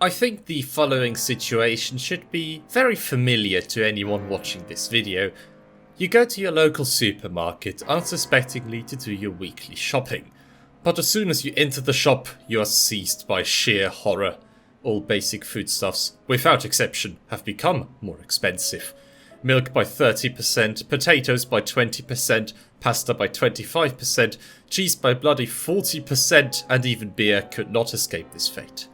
I think the following situation should be very familiar to anyone watching this video. You go to your local supermarket unsuspectingly to do your weekly shopping. But as soon as you enter the shop, you are seized by sheer horror. All basic foodstuffs, without exception, have become more expensive. Milk by 30%, potatoes by 20%, pasta by 25%, cheese by bloody 40%, and even beer could not escape this fate.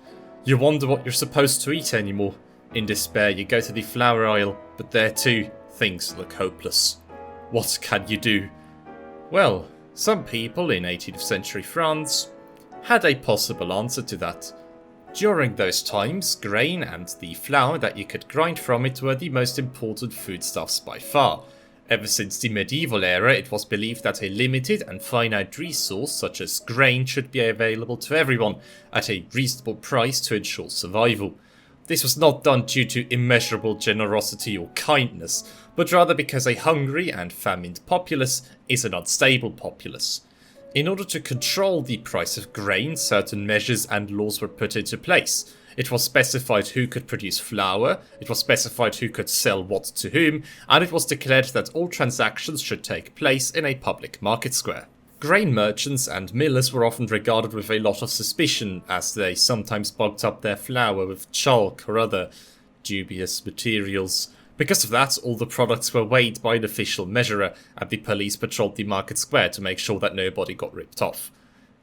You wonder what you're supposed to eat anymore. In despair, you go to the flour aisle, but there too, things look hopeless. What can you do? Well, some people in 18th century France had a possible answer to that. During those times, grain and the flour that you could grind from it were the most important foodstuffs by far. Ever since the medieval era, it was believed that a limited and finite resource such as grain should be available to everyone at a reasonable price to ensure survival. This was not done due to immeasurable generosity or kindness, but rather because a hungry and famine populace is an unstable populace. In order to control the price of grain, certain measures and laws were put into place. It was specified who could produce flour, it was specified who could sell what to whom, and it was declared that all transactions should take place in a public market square. Grain merchants and millers were often regarded with a lot of suspicion, as they sometimes bugged up their flour with chalk or other dubious materials. Because of that, all the products were weighed by an official measurer, and the police patrolled the market square to make sure that nobody got ripped off.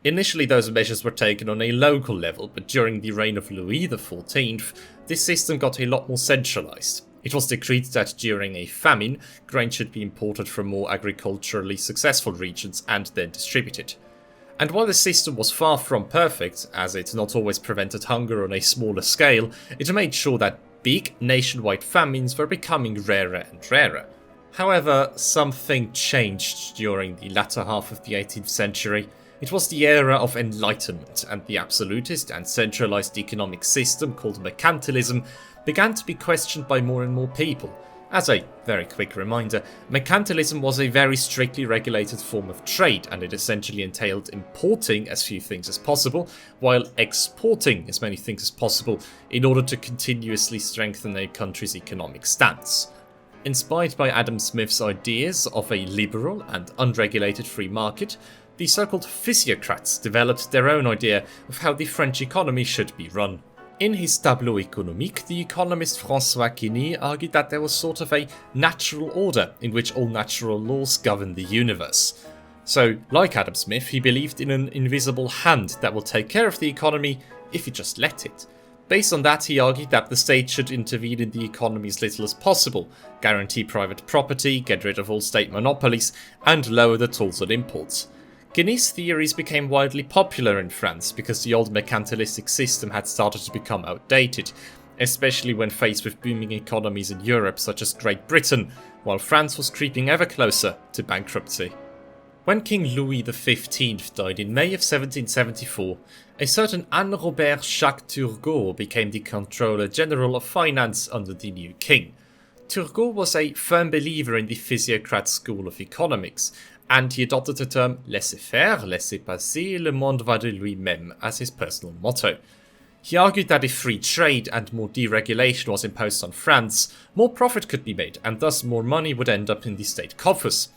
Initially, those measures were taken on a local level, but during the reign of Louis XIV, this system got a lot more centralized. It was decreed that during a famine, grain should be imported from more agriculturally successful regions and then distributed. And while the system was far from perfect, as it not always prevented hunger on a smaller scale, it made sure that big nationwide famines were becoming rarer and rarer. However, something changed during the latter half of the 18th century. It was the era of Enlightenment, and the absolutist and centralized economic system called mercantilism began to be questioned by more and more people. As a very quick reminder, mercantilism was a very strictly regulated form of trade, and it essentially entailed importing as few things as possible, while exporting as many things as possible in order to continuously strengthen a country's economic stance. Inspired by Adam Smith's ideas of a liberal and unregulated free market, the so-called physiocrats developed their own idea of how the French economy should be run. In his Tableau économique, the economist François Quesnay argued that there was sort of a natural order in which all natural laws govern the universe. So, like Adam Smith, he believed in an invisible hand that will take care of the economy if you just let it. Based on that, he argued that the state should intervene in the economy as little as possible, guarantee private property, get rid of all state monopolies, and lower the tolls on imports. Quesnay's theories became widely popular in France because the old mercantilistic system had started to become outdated, especially when faced with booming economies in Europe such as Great Britain, while France was creeping ever closer to bankruptcy. When King Louis XV died in May of 1774, a certain Anne-Robert Jacques Turgot became the Controller General of Finance under the new king. Turgot was a firm believer in the physiocrat school of economics, and he adopted the term laissez-faire, laissez-passer, le monde va de lui-même as his personal motto. He argued that if free trade and more deregulation was imposed on France, more profit could be made, and thus more money would end up in the state coffers.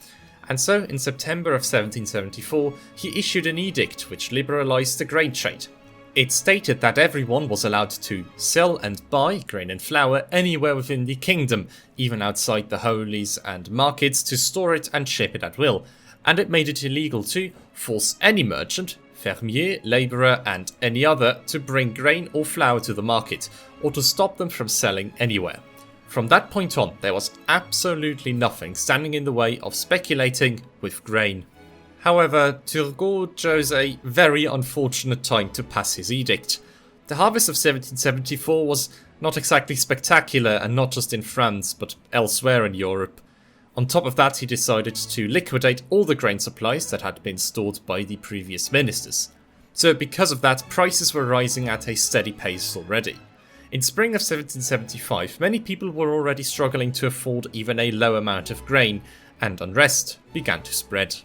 And so, in September of 1774, he issued an edict which liberalized the grain trade. It stated that everyone was allowed to sell and buy grain and flour anywhere within the kingdom, even outside the holies and markets, to store it and ship it at will, and it made it illegal to force any merchant, fermier, labourer and any other to bring grain or flour to the market, or to stop them from selling anywhere. From that point on, there was absolutely nothing standing in the way of speculating with grain. However, Turgot chose a very unfortunate time to pass his edict. The harvest of 1774 was not exactly spectacular, and not just in France, but elsewhere in Europe. On top of that, he decided to liquidate all the grain supplies that had been stored by the previous ministers. So because of that, prices were rising at a steady pace already. In spring of 1775, many people were already struggling to afford even a low amount of grain, and unrest began to spread.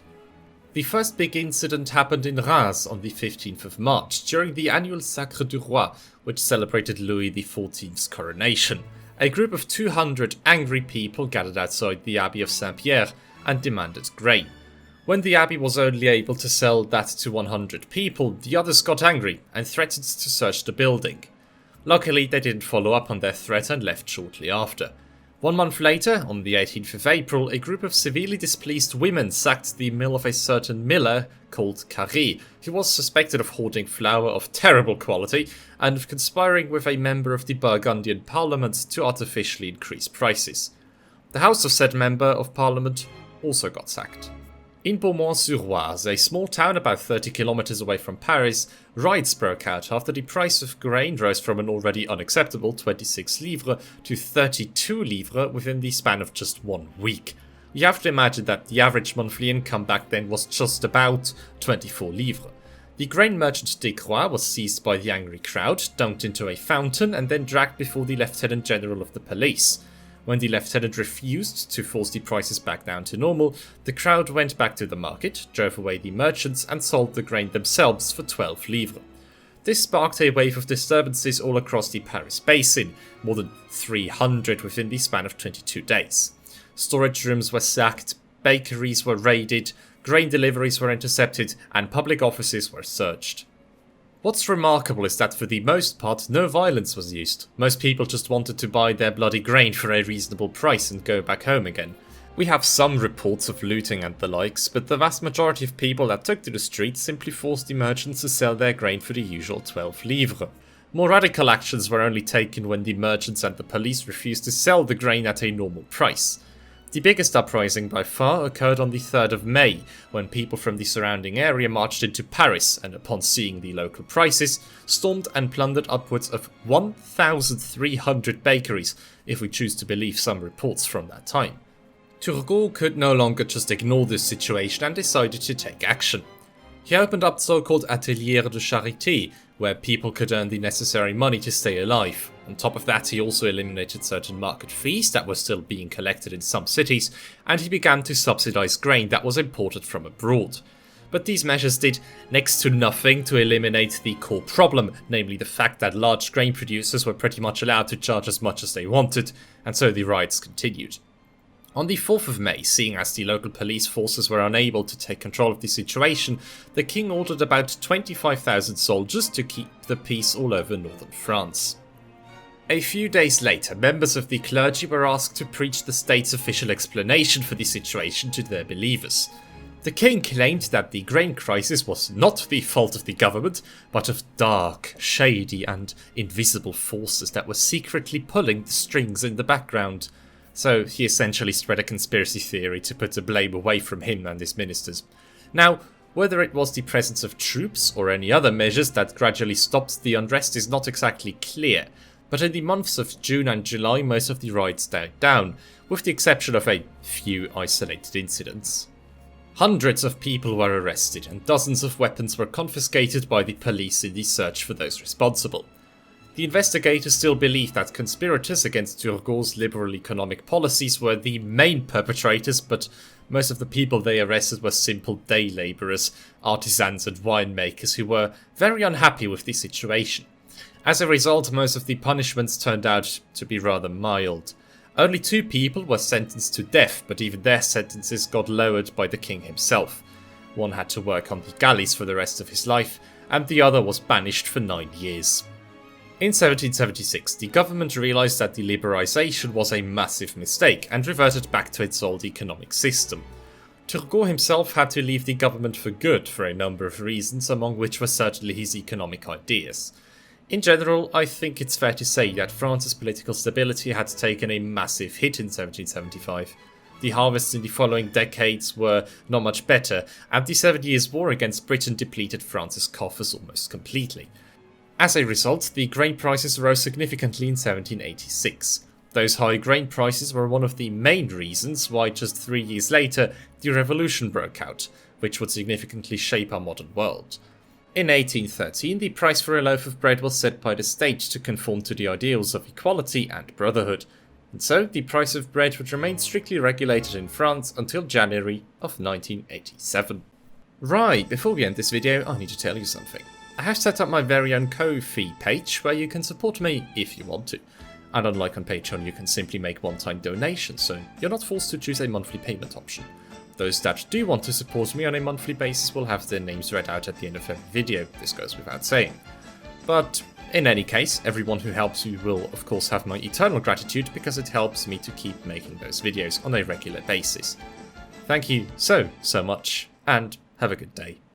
The first big incident happened in Reims on the 15th of March during the annual Sacre du Roi, which celebrated Louis XIV's coronation. A group of 200 angry people gathered outside the Abbey of Saint-Pierre and demanded grain. When the abbey was only able to sell that to 100 people, the others got angry and threatened to search the building. Luckily, they didn't follow up on their threat and left shortly after. 1 month later, on the 18th of April, a group of severely displeased women sacked the mill of a certain miller called Carré, who was suspected of hoarding flour of terrible quality and of conspiring with a member of the Burgundian Parliament to artificially increase prices. The house of said member of Parliament also got sacked. In Beaumont-sur-Oise, a small town about 30 kilometers away from Paris, riots broke out after the price of grain rose from an already unacceptable 26 livres to 32 livres within the span of just 1 week. You have to imagine that the average monthly income back then was just about 24 livres. The grain merchant Descroix was seized by the angry crowd, dunked into a fountain, and then dragged before the Lieutenant General of the Police. When the lieutenant refused to force the prices back down to normal, the crowd went back to the market, drove away the merchants, and sold the grain themselves for 12 livres. This sparked a wave of disturbances all across the Paris basin, more than 300 within the span of 22 days. Storage rooms were sacked, bakeries were raided, grain deliveries were intercepted, and public offices were searched. What's remarkable is that for the most part, no violence was used. Most people just wanted to buy their bloody grain for a reasonable price and go back home again. We have some reports of looting and the likes, but the vast majority of people that took to the streets simply forced the merchants to sell their grain for the usual 12 livres. More radical actions were only taken when the merchants and the police refused to sell the grain at a normal price. The biggest uprising by far occurred on the 3rd of May, when people from the surrounding area marched into Paris and, upon seeing the local prices, stormed and plundered upwards of 1,300 bakeries, if we choose to believe some reports from that time. Turgot could no longer just ignore this situation and decided to take action. He opened up so-called Ateliers de Charité, where people could earn the necessary money to stay alive. On top of that, he also eliminated certain market fees that were still being collected in some cities, and he began to subsidize grain that was imported from abroad. But these measures did next to nothing to eliminate the core problem, namely the fact that large grain producers were pretty much allowed to charge as much as they wanted, and so the riots continued. On the 4th of May, seeing as the local police forces were unable to take control of the situation, the king ordered about 25,000 soldiers to keep the peace all over northern France. A few days later, members of the clergy were asked to preach the state's official explanation for the situation to their believers. The king claimed that the grain crisis was not the fault of the government, but of dark, shady and invisible forces that were secretly pulling the strings in the background. So he essentially spread a conspiracy theory to put the blame away from him and his ministers. Now, whether it was the presence of troops or any other measures that gradually stopped the unrest is not exactly clear, but in the months of June and July most of the riots died down, with the exception of a few isolated incidents. Hundreds of people were arrested and dozens of weapons were confiscated by the police in the search for those responsible. The investigators still believe that conspirators against Turgot's liberal economic policies were the main perpetrators, but most of the people they arrested were simple day labourers, artisans and winemakers who were very unhappy with the situation. As a result, most of the punishments turned out to be rather mild. Only 2 people were sentenced to death, but even their sentences got lowered by the king himself. One had to work on the galleys for the rest of his life, and the other was banished for 9 years. In 1776, the government realised that the liberalisation was a massive mistake and reverted back to its old economic system. Turgot himself had to leave the government for good for a number of reasons, among which were certainly his economic ideas. In general, I think it's fair to say that France's political stability had taken a massive hit in 1775. The harvests in the following decades were not much better, and the 7 Years' War against Britain depleted France's coffers almost completely. As a result, the grain prices rose significantly in 1786. Those high grain prices were one of the main reasons why just 3 years later the revolution broke out, which would significantly shape our modern world. In 1813, the price for a loaf of bread was set by the state to conform to the ideals of equality and brotherhood, and so the price of bread would remain strictly regulated in France until January of 1987. Right, before we end this video, I need to tell you something. I have set up my very own Ko-fi page where you can support me if you want to. And unlike on Patreon, you can simply make one-time donations, so you're not forced to choose a monthly payment option. Those that do want to support me on a monthly basis will have their names read out at the end of every video, this goes without saying. But in any case, everyone who helps you will of course have my eternal gratitude because it helps me to keep making those videos on a regular basis. Thank you so much, and have a good day.